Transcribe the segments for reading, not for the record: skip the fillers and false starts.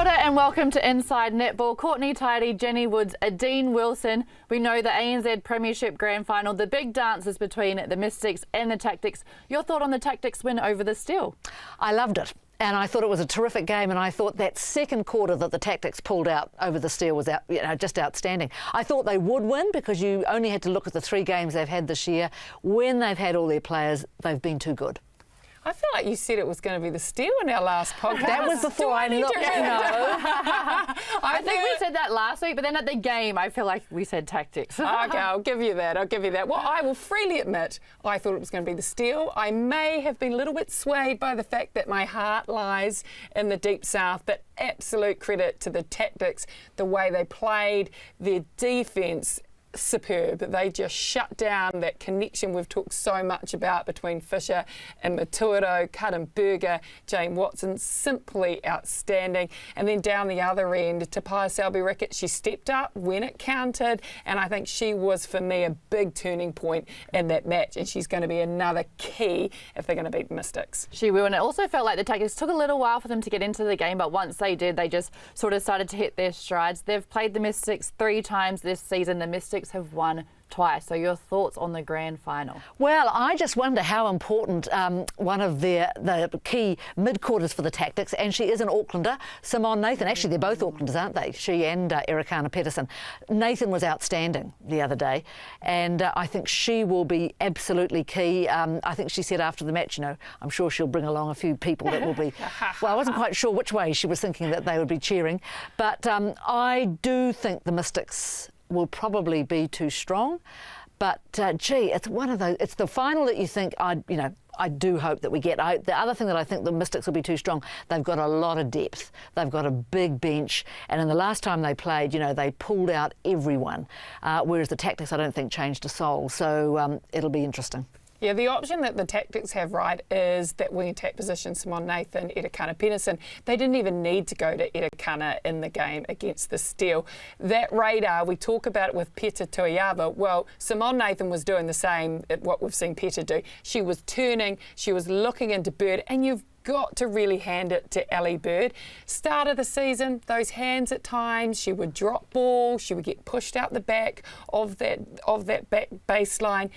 ora and welcome to Inside Netball. Courtney Tairi, Jenny Woods, Adine Wilson. We know the ANZ Premiership Grand Final, the big dances between the Mystics and the Tactics. Your thought on the Tactics win over the Steel? I loved it. And I thought it was a terrific game, and I thought that second quarter that the Tactics pulled out over the Steel was just outstanding. I thought they would win because you only had to look at the 3 games they've had this year. When they've had all their players, they've been too good. I feel like you said it was going to be the Steel in our last podcast. That was before I looked. I think we said that last week, but then at the game, I feel like we said Tactics. Okay, I'll give you that. Well, I will freely admit I thought it was going to be the Steel. I may have been a little bit swayed by the fact that my heart lies in the Deep South, but absolute credit to the Tactics, the way they played, their defence. Superb. They just shut down that connection we've talked so much about between Fisher and Matuaro, Cuttenberger, Jane Watson, simply outstanding. And then down the other end, Papaya, selby-rickett, she stepped up when it counted, and I think she was, for me, a big turning point in that match, and she's going to be another key if they're going to beat the Mystics. She will, and it also felt like the Tactics took a little while for them to get into the game, but once they did, they just sort of started to hit their strides. They've played the Mystics 3 times this season. The Mystics have won twice. So your thoughts on the grand final? Well, I just wonder how important one of the key mid-quarters for the Tactics, and she is an Aucklander, Simone Nathan. Actually, they're both Aucklanders, aren't they? She and Ericana Pedersen. Nathan was outstanding the other day, and I think she will be absolutely key. I think she said after the match, I'm sure she'll bring along a few people that will be... Well, I wasn't quite sure which way she was thinking that they would be cheering, but I do think the Mystics will probably be too strong, but gee, it's one of those. It's the final that you think I do hope that we get. The other thing that I think the Mystics will be too strong, they've got a lot of depth. They've got a big bench, and in the last time they played, they pulled out everyone, whereas the Tactics I don't think changed a soul. So it'll be interesting. Yeah, the option that the Tactics have, right, is that wing attack position, Simone Nathan, Ericana Pedersen. They didn't even need to go to Ericana in the game against the Steel. That radar, we talk about it with Peta Tuiava. Well, Simone Nathan was doing the same at what we've seen Peta do. She was turning, she was looking into Bird, and you've got to really hand it to Ellie Bird. Start of the season, those hands at times, she would drop ball, she would get pushed out the back of that back baseline.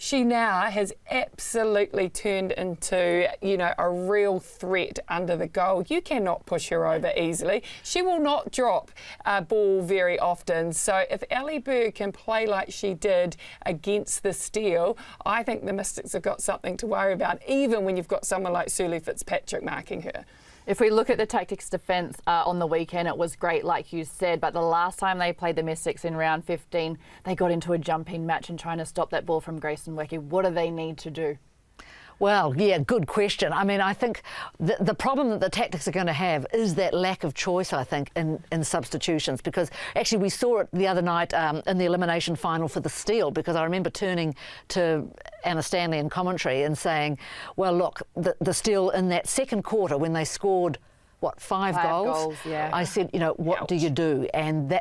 She now has absolutely turned into, a real threat under the goal. You cannot push her over easily. She will not drop a ball very often. So if Ellie Bird can play like she did against the Steel, I think the Mystics have got something to worry about, even when you've got someone like Sulu Fitzpatrick marking her. If we look at the Tactics defence on the weekend, it was great, like you said, but the last time they played the Mystics in round 15, they got into a jumping match and trying to stop that ball from Grace and Weki. What do they need to do? Well, yeah, good question. I mean, I think the problem that the Tactics are going to have is that lack of choice, I think, in substitutions, because actually we saw it the other night in the elimination final for the Steel, because I remember turning to Anna Stanley in commentary and saying, well, look, the Steel in that second quarter when they scored, what, 5 goals? Yeah. I said, what do you do? And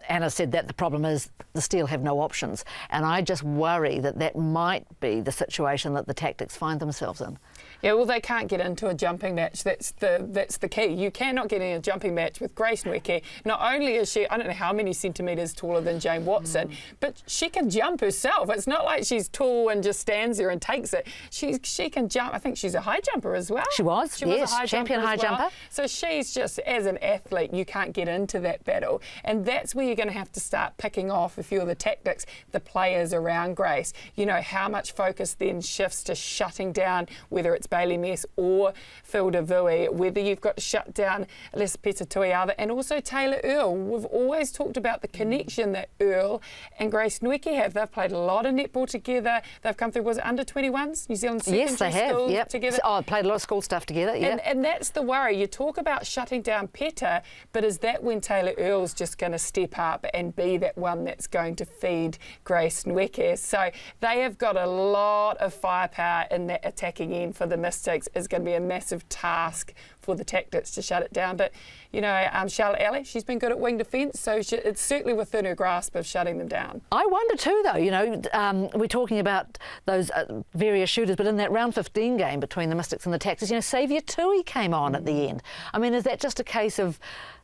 Anna said that the problem is the Steel have no options. And I just worry that might be the situation that the Tactics find themselves in. Yeah, well, they can't get into a jumping match. That's the key. You cannot get in a jumping match with Grace Nweke. Not only is she, I don't know how many centimetres taller than Jane Watson, but she can jump herself. It's not like she's tall and just stands there and takes it. She can jump. I think she's a high jumper as well. She was, yes, a high champion high jumper. So she's just, as an athlete, you can't get into that battle. And that's where you're going to have to start picking off, if you're the Tactics, the players around Grace. How much focus then shifts to shutting down, whether it's Bailey Mess or Phil DeVuy, whether you've got to shut down Peta Tuiava and also Taylor Earl. We've always talked about the connection that Earl and Grace Nweke have. They've played a lot of netball together. They've come through, was it under 21s? New Zealand secondary school together. Oh, played a lot of school stuff together, yeah. And that's the worry. You talk about shutting down Peta, but is that when Taylor Earl's just going to step up and be that one that's going to feed Grace Nweke. So they have got a lot of firepower in that attacking end for the Mystics. It's going to be a massive task for the Tactics to shut it down. But, you know, Charlotte Alley, she's been good at wing defence, so it's certainly within her grasp of shutting them down. I wonder too, though, you know, we're talking about those various shooters, but in that round 15 game between the Mystics and the Tactics, you know, Saviour Tui came on at the end. I mean, is that just a case of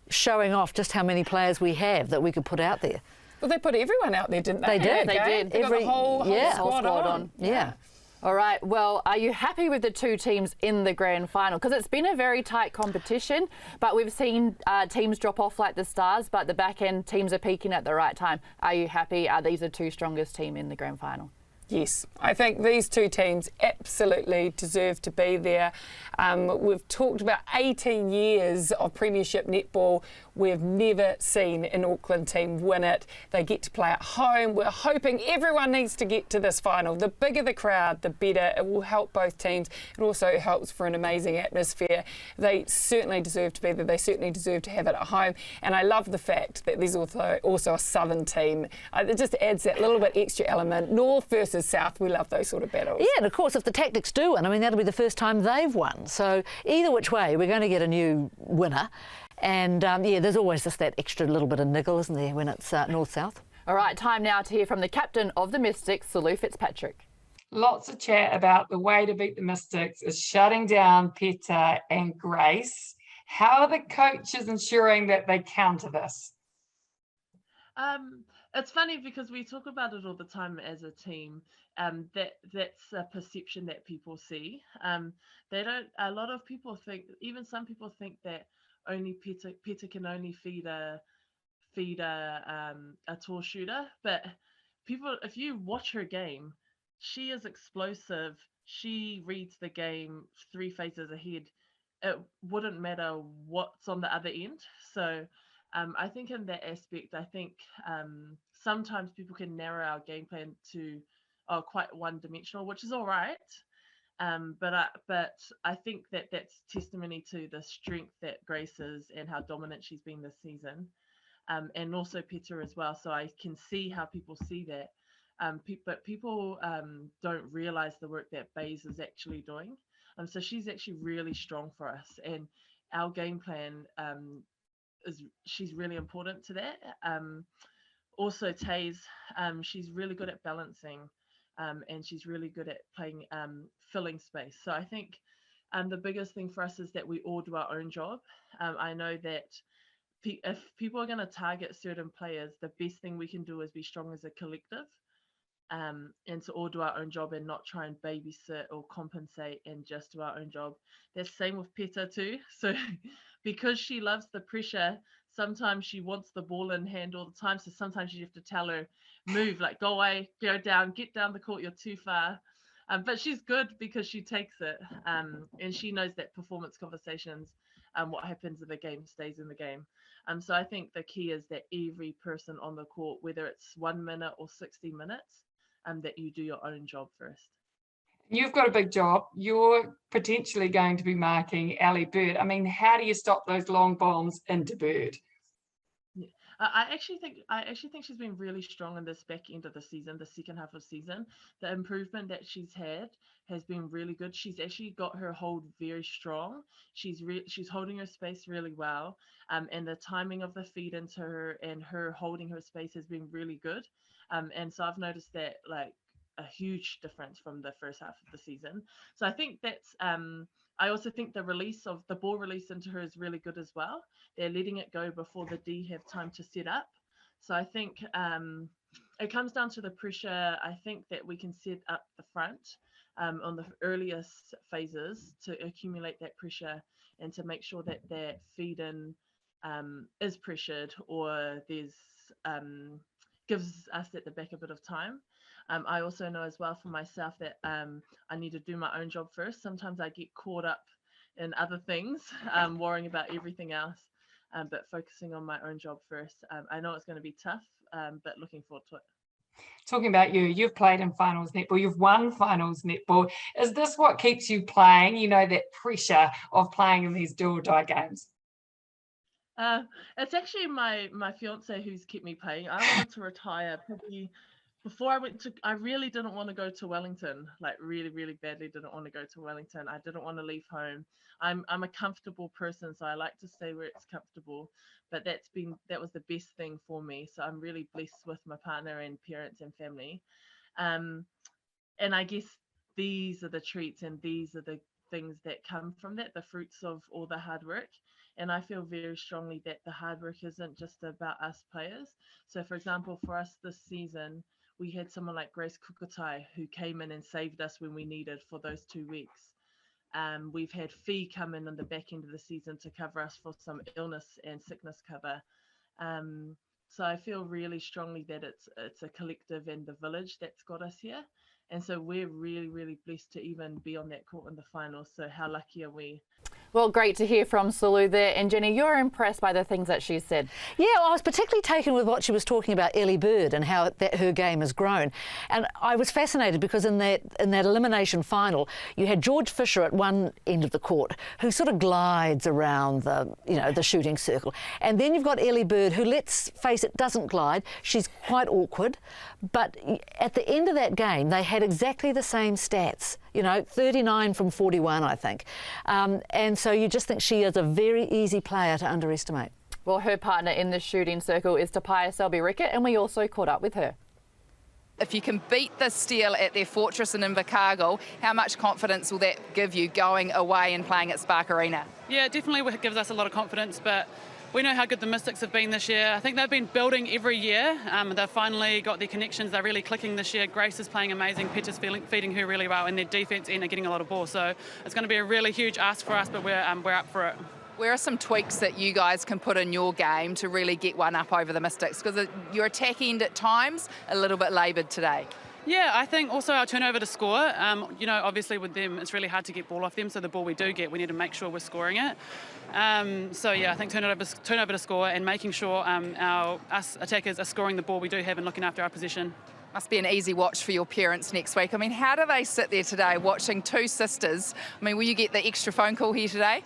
showing off just how many players we have that we could put out there? Well, they put everyone out there, didn't they? They did. They did. They got the whole squad on. Yeah. All right, well, are you happy with the two teams in the grand final? Because it's been a very tight competition, but we've seen teams drop off like the Stars, but the back end teams are peaking at the right time. Are you happy? Are these the two strongest teams in the grand final? Yes, I think these two teams absolutely deserve to be there. We've talked about 18 years of Premiership netball. We've never seen an Auckland team win it. They get to play at home. We're hoping everyone needs to get to this final. The bigger the crowd, the better. It will help both teams. It also helps for an amazing atmosphere. They certainly deserve to be there. They certainly deserve to have it at home. And I love the fact that there's also a Southern team. It just adds that little bit extra element. North versus South, we love those sort of battles. Yeah, and of course, if the Tactics do win, I mean, that'll be the first time they've won. So either which way, we're going to get a new winner. And yeah, there's always just that extra little bit of niggle, isn't there, when it's north-south? All right, time now to hear from the captain of the Mystics, Sulu Fitzpatrick. Lots of chat about the way to beat the Mystics is shutting down Peter and Grace. How are the coaches ensuring that they counter this? It's funny because we talk about it all the time as a team. That's a perception that people see. They don't. A lot of people think, even some people think that only Peter can only feed a tall shooter. But people, if you watch her game, she is explosive. She reads the game 3 phases ahead. It wouldn't matter what's on the other end. So. I think in that aspect, I think sometimes people can narrow our game plan to quite one-dimensional, which is all right. But I think that that's testimony to the strength that Grace is and how dominant she's been this season, and also Peter as well. So I can see how people see that. But people don't realise the work that Bays is actually doing. So she's actually really strong for us, and our game plan. She's really important to that. Also Taze, she's really good at balancing, and she's really good at playing filling space. So I think the biggest thing for us is that we all do our own job. I know that if people are going to target certain players, the best thing we can do is be strong as a collective, and to all do our own job and not try and babysit or compensate and just do our own job. That's same with Peter too. So because she loves the pressure, sometimes she wants the ball in hand all the time. So sometimes you have to tell her, move, like go away, go down, get down the court, you're too far. But she's good because she takes it, and she knows that performance conversations, what happens in the game stays in the game. So I think the key is that every person on the court, whether it's 1 minute or 60 minutes, that you do your own job first. You've got a big job. You're potentially going to be marking Ali Bird. I mean, how do you stop those long bombs into Bird? Yeah. I actually think she's been really strong in this back end of the season, the second half of the season. The improvement that she's had has been really good. She's actually got her hold very strong. She's holding her space really well, and the timing of the feed into her and her holding her space has been really good. And so I've noticed that like a huge difference from the first half of the season. So I think that's I also think the ball release into her is really good as well. They're letting it go before the D have time to set up. So I think it comes down to the pressure. I think that we can set up the front on the earliest phases to accumulate that pressure and to make sure that that feed in is pressured or there's gives us at the back a bit of time. I also know as well for myself that I need to do my own job first. Sometimes I get caught up in other things, worrying about everything else, but focusing on my own job first. I know it's going to be tough, but looking forward to it. Talking about you've played in finals netball, you've won finals netball. Is this what keeps you playing? You know, that pressure of playing in these do or die games? It's actually my fiance who's kept me playing. I wanted to retire probably before I went to. I really didn't want to go to Wellington, like really, really badly didn't want to go to Wellington. I didn't want to leave home. I'm a comfortable person, so I like to stay where it's comfortable. But that was the best thing for me. So I'm really blessed with my partner and parents and family. And I guess these are the treats and these are the things that come from that, the fruits of all the hard work. And I feel very strongly that the hard work isn't just about us players. So, for example, for us this season, we had someone like Grace Kukutai who came in and saved us when we needed for those 2 weeks. We've had Fee come in on the back end of the season to cover us for some illness and sickness cover. So I feel really strongly that it's a collective and the village that's got us here. And so we're really, really blessed to even be on that court in the final. So how lucky are we? Well, great to hear from Sulu there. And Jenny, you're impressed by the things that she said. Yeah, well, I was particularly taken with what she was talking about Ellie Bird and how her game has grown. And I was fascinated because in that elimination final, you had George Fisher at one end of the court who sort of glides around the shooting circle. And then you've got Ellie Bird who, let's face it, doesn't glide. She's quite awkward. But at the end of that game, they had exactly the same stats, 39 from 41, I think. And so you just think she is a very easy player to underestimate. Well, her partner in the shooting circle is Papaya selby-rickett, and we also caught up with her. If you can beat the Steel at their fortress in Invercargill, how much confidence will that give you going away and playing at Spark Arena? Yeah, it definitely gives us a lot of confidence, but we know how good the Mystics have been this year. I think they've been building every year. They've finally got their connections. They're really clicking this year. Grace is playing amazing. Petta's feeding her really well, and their defence end are getting a lot of ball. So it's going to be a really huge ask for us, but we're up for it. Where are some tweaks that you guys can put in your game to really get one up over the Mystics? Because your attack end at times a little bit laboured today. Yeah, I think also our turnover to score. Obviously with them, it's really hard to get ball off them. So the ball we do get, we need to make sure we're scoring it. I think turnover to score and making sure us attackers are scoring the ball we do have and looking after our position. Must be an easy watch for your parents next week. I mean, how do they sit there today watching two sisters? I mean, will you get the extra phone call here today?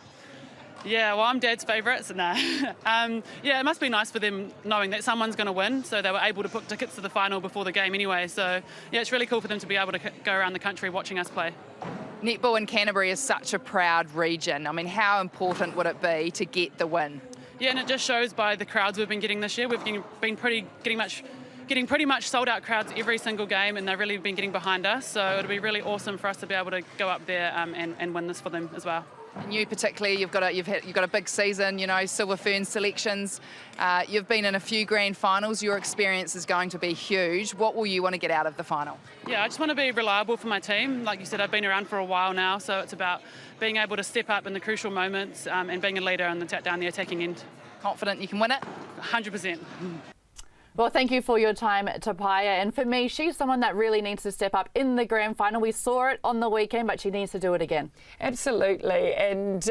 Yeah, well, I'm Dad's favourite, so nah. It must be nice for them knowing that someone's going to win, so they were able to book tickets to the final before the game anyway. So, yeah, it's really cool for them to be able to go around the country watching us play. Netball in Canterbury is such a proud region. I mean, how important would it be to get the win? Yeah, and it just shows by the crowds we've been getting this year. We've been getting pretty much sold out crowds every single game, and they've really been getting behind us. So it'll be really awesome for us to be able to go up there and win this for them as well. And you particularly, you've got a big season, Silver Ferns selections. You've been in a few grand finals. Your experience is going to be huge. What will you want to get out of the final? Yeah, I just want to be reliable for my team. Like you said, I've been around for a while now, so it's about being able to step up in the crucial moments and being a leader down the attacking end. Confident you can win it? 100%. Well, thank you for your time, Papaya. And for me, she's someone that really needs to step up in the grand final. We saw it on the weekend, but she needs to do it again. Absolutely. And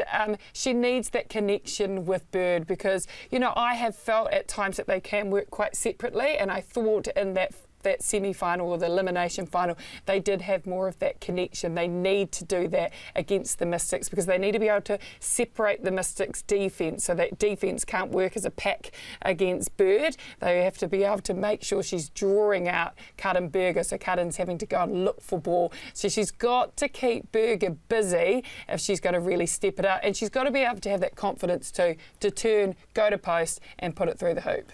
she needs that connection with Bird because, I have felt at times that they can work quite separately. And I thought in that semi-final or the elimination final, they did have more of that connection. They need to do that against the Mystics because they need to be able to separate the Mystics' defence so that defence can't work as a pack against Bird. They have to be able to make sure she's drawing out Karin Berger, so Karin's having to go and look for ball. So she's got to keep Berger busy if she's going to really step it up, and she's got to be able to have that confidence to turn, go to post and put it through the hoop.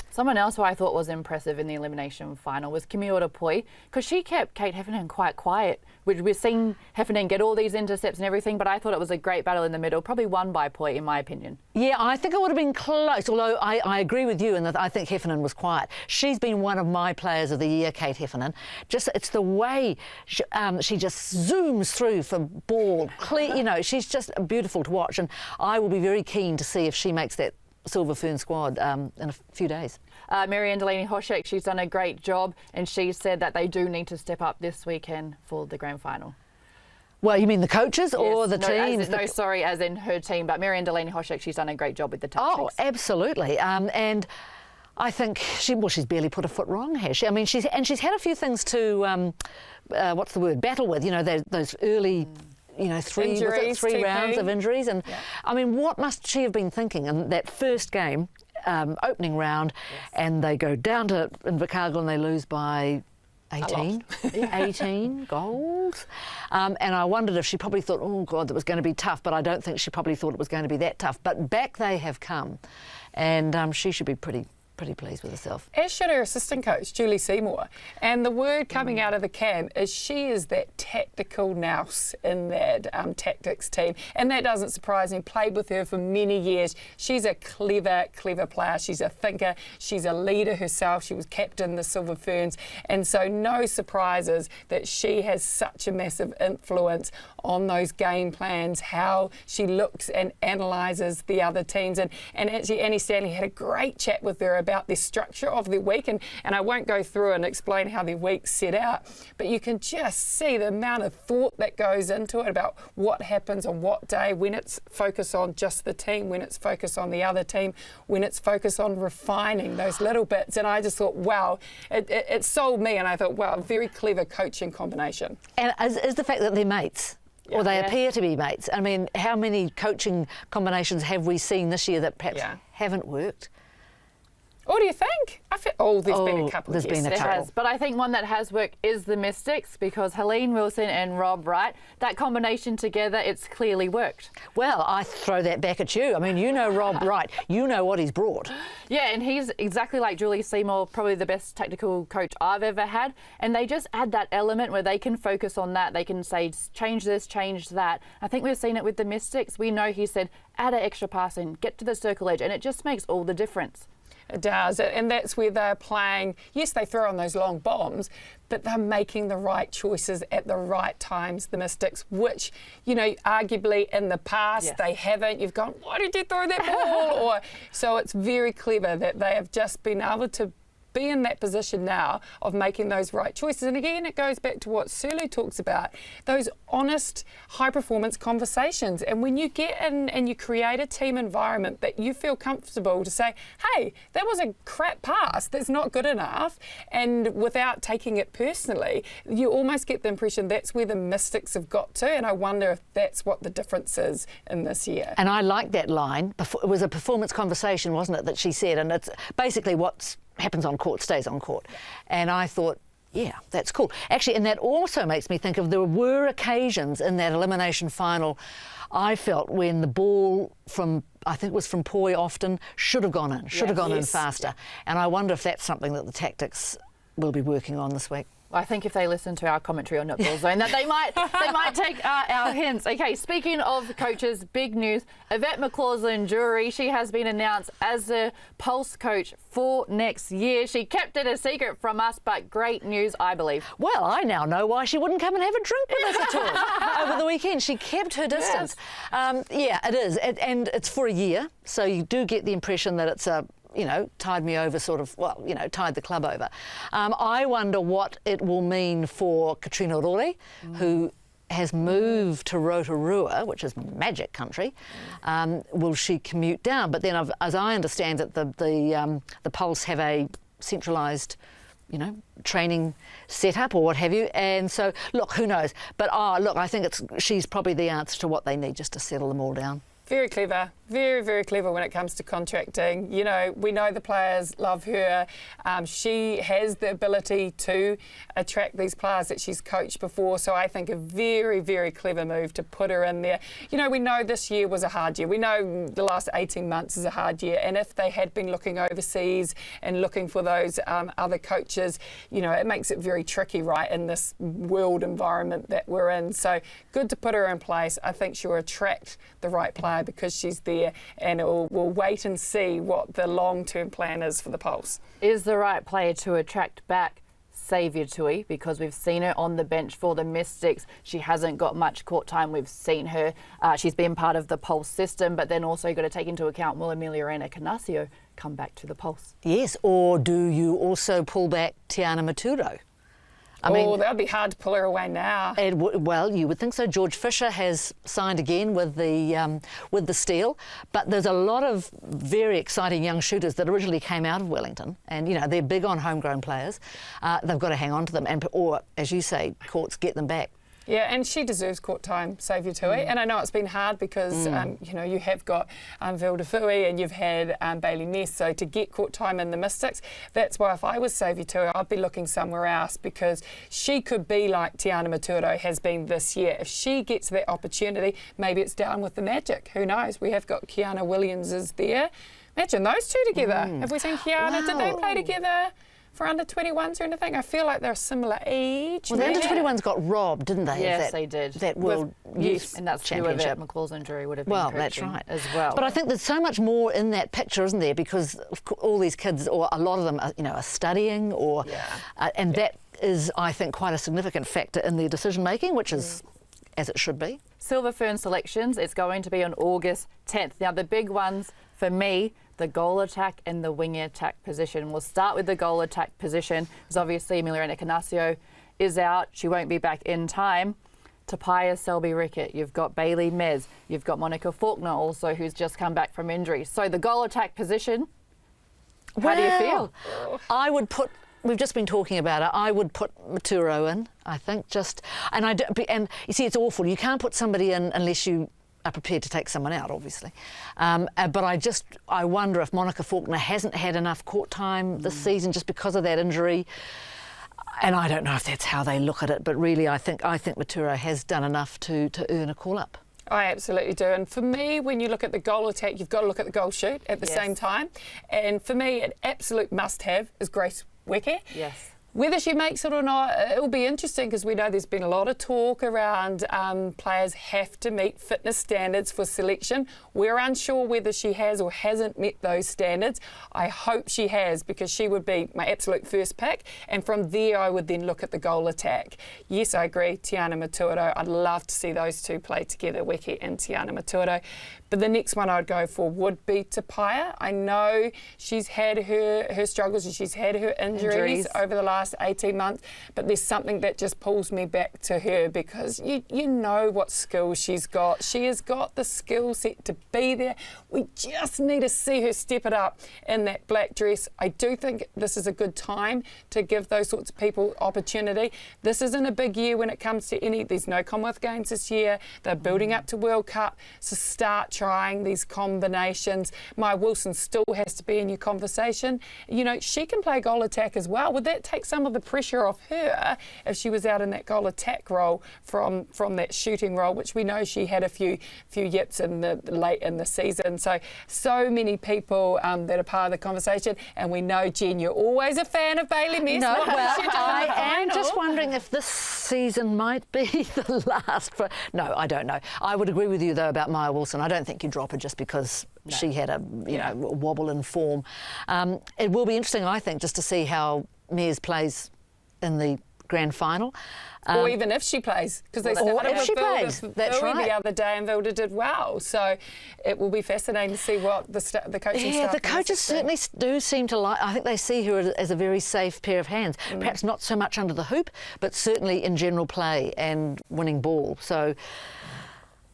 Someone else who I thought was impressive in the elimination final was Camille Dupuy, because she kept Kate Heffernan quite quiet. We've seen Heffernan get all these intercepts and everything, but I thought it was a great battle in the middle, probably won by Puy in my opinion. Yeah, I think it would have been close, although I agree with you in that I think Heffernan was quiet. She's been one of my players of the year, Kate Heffernan. It's the way she just zooms through for ball, clear, she's just beautiful to watch, and I will be very keen to see if she makes that Silver Fern squad in a few days. Marianne Delaney-Hoshek, she's done a great job, and she said that they do need to step up this weekend for the grand final. Well, you mean the coaches or the teams? Sorry, as in her team, but Marianne Delaney-Hoshek, she's done a great job with the tactics. Oh, absolutely. And I think she's barely put a foot wrong, has she? I mean, she's had a few things to, battle with, those early three Injuries, three TP. rounds of injuries. And I mean, what must she have been thinking in that first game, opening round, and they go down to Invercargill and they lose by 18 goals. And I wondered if she probably thought, oh, God, that was going to be tough, but I don't think she probably thought it was going to be that tough. But back they have come, and she should be pretty pleased with herself. As should her assistant coach, Julie Seymour. And the word coming out of the camp is she is that tactical nous in that tactics team. And that doesn't surprise me. Played with her for many years. She's a clever player. She's a thinker. She's a leader herself. She was captain the Silver Ferns. And so no surprises that she has such a massive influence on those game plans, how she looks and analyses the other teams. And actually Annie Stanley had a great chat with her about the structure of the week, and I won't go through and explain how the week's set out, but you can just see the amount of thought that goes into it about what happens on what day, when it's focused on just the team, when it's focused on the other team, when it's focused on refining those little bits. And I just thought, wow, it sold me, and I thought, wow, very clever coaching combination. And is the fact that they're mates, or they appear to be mates. I mean, how many coaching combinations have we seen this year that perhaps haven't worked? What do you think? I feel, there's been a couple. There's been a couple. There has, but I think one that has worked is the Mystics, because Adine Wilson and Rob Wright, that combination together, it's clearly worked. Well, I throw that back at you. I mean, you know Rob Wright. You know what he's brought. Yeah, and he's exactly like Julie Seymour, probably the best tactical coach I've ever had. And they just add that element where they can focus on that. They can say, change this, change that. I think we've seen it with the Mystics. We know he said, add an extra pass in, get to the circle edge, and it just makes all the difference. It does, and that's where they're playing. Yes, they throw on those long bombs, but they're making the right choices at the right times, the Mystics, which, arguably in the past they haven't. You've gone, why did you throw that ball? So it's very clever that they have just been able to be in that position now of making those right choices. And again, it goes back to what Sulu talks about, those honest, high-performance conversations. And when you get in and you create a team environment that you feel comfortable to say, hey, that was a crap pass, that's not good enough, and without taking it personally, you almost get the impression that's where the Mystics have got to. And I wonder if that's what the difference is in this year. And I like that line. It was a performance conversation, wasn't it, that she said? And it's basically what's happens on court stays on court. And I thought, yeah, that's cool. Actually, and that also makes me think of there were occasions in that elimination final, I felt, when the ball from, I think it was from Poi often, should have gone in faster. And I wonder if that's something that the tactics will be working on this week. I think if they listen to our commentary on Netball Zone, that they might take our hints. Okay, speaking of coaches, big news. Yvette McLaughlin-Jury, she has been announced as the Pulse coach for next year. She kept it a secret from us, but great news, I believe. Well, I now know why she wouldn't come and have a drink with us at all over the weekend. She kept her distance. Yeah, it is. And it's for a year, so you do get the impression that it's a tied me over sort of, tied the club over. I wonder what it will mean for Katrina Rore, who has moved to Rotorua, which is magic country. Will she commute down? But then, as I understand it, the Pulse have a centralised training setup or what have you. And so, look, who knows? But, I think she's probably the answer to what they need just to settle them all down. Very clever, very, very clever when it comes to contracting. We know the players love her. She has the ability to attract these players that she's coached before. So I think a very, very clever move to put her in there. We know this year was a hard year. We know the last 18 months is a hard year. And if they had been looking overseas and looking for those other coaches, it makes it very tricky, right, in this world environment that we're in. So good to put her in place. I think she'll attract the right player because she's there, and we'll wait and see what the long-term plan is for the Pulse. Is the right player to attract back Saviour Tui, because we've seen her on the bench for the Mystics. She hasn't got much court time. We've seen her. She's been part of the Pulse system, but then also you've got to take into account, will Emiliana Canasio come back to the Pulse? Yes, or do you also pull back Tiana Maturo? I mean, that would be hard to pull her away now. Well, you would think so. George Fisher has signed again with the Steel, but there's a lot of very exciting young shooters that originally came out of Wellington, and they're big on homegrown players. They've got to hang on to them, or as you say, courts get them back. Yeah, and she deserves court time, Saviour Tui. And I know it's been hard because, you know, you have got Vilda Fui and you've had Bailey Ness. So to get court time in the Mystics, that's why if I was Saviour Tui, I'd be looking somewhere else, because she could be like Tiana Maturo has been this year. If she gets that opportunity, maybe it's down with the Magic. Who knows? We have got Kiana Williams is there. Imagine those two together. Have we seen Kiana? Wow. Did they play together for under 21s or anything? I feel like they're a similar age. Well, the under 21s got robbed, didn't they? Yes, of they did. That World Youth and that's Championship. McCall's injury would have been Well, that's coaching right as well. But I think there's so much more in that picture, isn't there? Because all these kids, or a lot of them, are, you know, are studying, or and that is, I think, quite a significant factor in their decision making, which is as it should be. Silver Fern selections, it's going to be on August 10th. Now, the big ones for me, the goal attack and the wing attack position. We'll start with the goal attack position, because obviously Emiliana Canasio is out. She won't be back in time. Papaya, Selby-Rickett. You've got Bailey Mez. You've got Monica Faulkner also, who's just come back from injury. So the goal attack position, how do you feel? I would put, we've just been talking about it, I would put Maturo in, I think, and you see, it's awful. You can't put somebody in unless you are prepared to take someone out, obviously. But I wonder if Monica Faulkner hasn't had enough court time this season just because of that injury. And I don't know if that's how they look at it, but really I think Maturo has done enough to earn a call-up. I absolutely do. And for me, when you look at the goal attack, you've got to look at the goal shoot at the same time. And for me, an absolute must-have is Grace Weke. Yes. Whether she makes it or not, it'll be interesting, because we know there's been a lot of talk around players have to meet fitness standards for selection. We're unsure whether she has or hasn't met those standards. I hope she has, because she would be my absolute first pick. And from there, I would then look at the goal attack. Yes, I agree, Tiana Maturo. I'd love to see those two play together, Weke and Tiana Maturo. But the next one I'd go for would be Papaya. I know she's had her struggles and she's had her injuries over the last 18 months, but there's something that just pulls me back to her, because you know what skills she's got. She has got the skill set to be there. We just need to see her step it up in that black dress. I do think this is a good time to give those sorts of people opportunity. This isn't a big year when it comes to there's no Commonwealth Games this year. They're building up to World Cup, so start trying these combinations. Maya Wilson still has to be in your conversation. You know, she can play goal attack as well. Would that take some of the pressure off her if she was out in that goal attack role from that shooting role, which we know she had a few yips in the late in the season. So many people that are part of the conversation, and we know, Jen, you're always a fan of Bailey Mess. No, well, I am just wondering if this season might be the last. No, I don't know. I would agree with you though about Maya Wilson. I don't think you drop her just because she had a wobble in form. It will be interesting, I think, just to see how Mears plays in the grand final. Or even if she plays, because they started with Vilda the other day, and Vilda did well. So it will be fascinating to see what the coaching staff. Yeah, the coaches certainly do seem to like. I think they see her as a very safe pair of hands. Perhaps not so much under the hoop, but certainly in general play and winning ball. So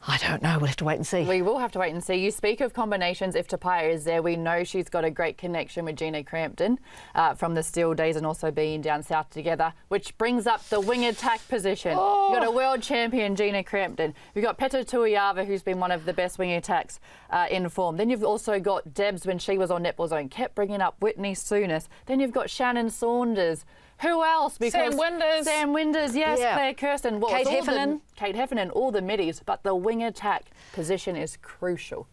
I don't know. We'll have to wait and see. We will have to wait and see. You speak of combinations. If Papaya is there, we know she's got a great connection with Gina Crampton from the Steel days and also being down south together, which brings up the wing attack position. You've got a world champion, Gina Crampton. You've got Peta Tuiava, who's been one of the best wing attacks in form. Then you've also got Debs, when she was on Netball Zone, kept bringing up Whitney Souness. Then you've got Shannon Saunders. Who else? Because Sam Winders, yes, Claire Kirsten. Kate Heffernan, all the middies, but the wing attack position is crucial.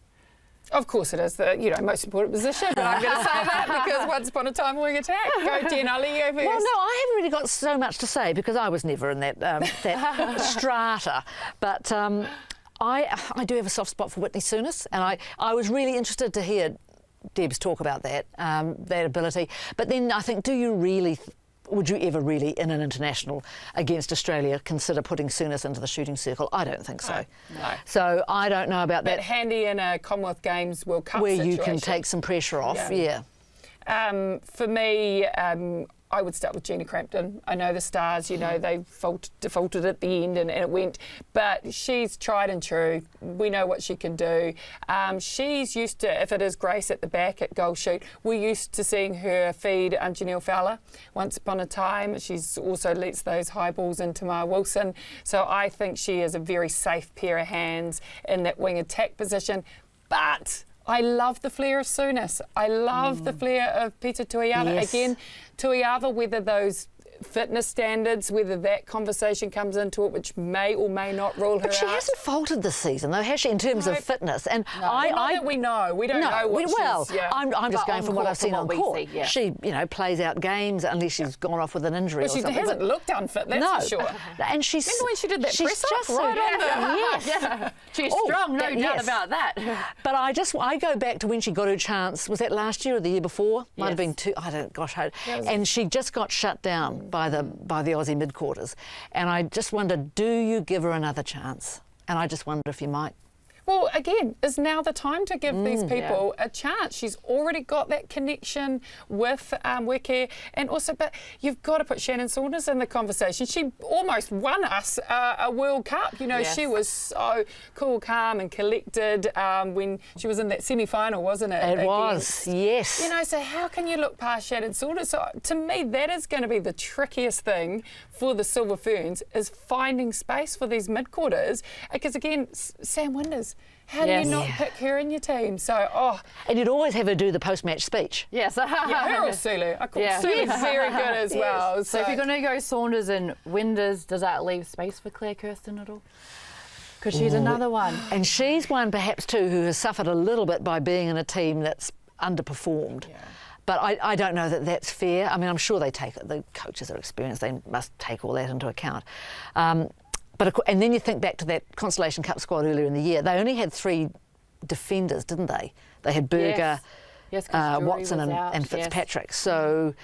Of course it is the most important position, but I'm going to say that because once upon a time wing attack. Go, Jen, I'll let you go first. Well, no, I haven't really got so much to say because I was never in that strata, but I do have a soft spot for Whitney Souness, and I was really interested to hear Debs talk about that ability. But then I think, would you ever really, in an international against Australia, consider putting Souness into the shooting circle? I don't think so. No. So I don't know about that. But handy in a Commonwealth Games World Cup where situation. You can take some pressure off, yeah. For me, I would start with Gina Crampton. I know the Stars, you know, they defaulted at the end and it went, but she's tried and true. We know what she can do. She's used to, if it is Grace at the back at goal shoot, we're used to seeing her feed Janelle Fowler once upon a time. She's also lets those high balls into Maya Wilson. So I think she is a very safe pair of hands in that wing attack position. But I love the flair of Souness. I love the flair of Peter Tuiava. Yes. Again, Tuiava, whether those fitness standards, whether that conversation comes into it, which may or may not rule her But she out. hasn't faltered this season, though, has she, in terms of fitness? And That we know. We don't know what she's... Yeah. I'm just But going on from what court, I've seen from on what we court. see, yeah. She, you know, plays out games unless she's gone off with an injury Well, or she something. hasn't looked unfit, that's for sure. And she's... Remember when she did that she's press up? just so- Right on the... Yes. Yeah. She's Oh, strong, no that- doubt yes. about that. But I go back to when she got her chance. Was that last year or the year before? Might have Yes. been two. I don't. Gosh, and she just got shut down by the Aussie mid-quarters. And I just wonder, do you give her another chance? And I just wonder if you might. Well, again, is now the time to give these people a chance. She's already got that connection with Weke, and also, but you've got to put Shannon Saunders in the conversation. She almost won us a World Cup. You know, Yes. she was so cool, calm, and collected when she was in that semi-final, wasn't it? It was, yes. You know, so how can you look past Shannon Saunders? So to me, that is going to be the trickiest thing for the Silver Ferns, is finding space for these mid-quarters. Because again, Sam Winders, how do Yes. you not pick her in your team? So, And you'd always have her do the post-match speech. Yes. yeah, her or Sulu. I call Yeah. Sulu's very good as well. So if you're going to go Saunders and Winders, does that leave space for Claire Kirsten at all? Because she's another one. And she's one perhaps too who has suffered a little bit by being in a team that's underperformed. Yeah. But I don't know that that's fair. I mean, I'm sure they take it. The coaches are experienced. They must take all that into account. And then you think back to that Constellation Cup squad earlier in the year. They only had 3 defenders, didn't they? They had Berger, Yes, 'cause Drury Watson was and out, yes. Fitzpatrick. So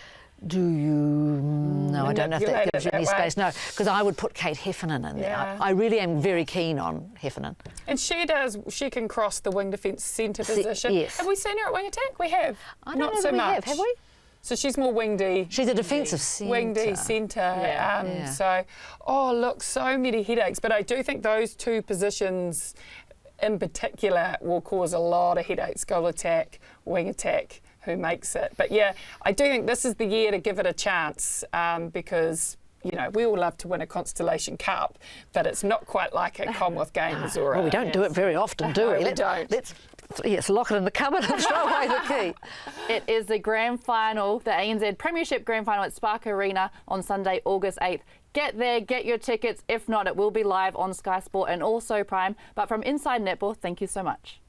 do you... No, I don't know if that Manipulate gives you it any that way. space. No, because I would put Kate Heffernan in there. Yeah. I really am very keen on Heffernan. And she can cross the wing defence centre position. yes. Have we seen her at wing attack? We have. I don't Not know so that we much. have we? So she's more wing D. She's a defensive centre. Wing D centre. Yeah. So, look, so many headaches. But I do think those 2 positions in particular will cause a lot of headaches. Goal attack, wing attack, who makes it. But yeah, I do think this is the year to give it a chance, because, you know, we all love to win a Constellation Cup, but it's not quite like a Commonwealth Games or Well, we don't do it very often, do we? No, we don't. Let's lock it in the cupboard and throw away the key. It is the grand final, the ANZ Premiership Grand Final at Spark Arena on Sunday, August 8th. Get there, get your tickets. If not, it will be live on Sky Sport and also Prime. But from Inside Netball, thank you so much.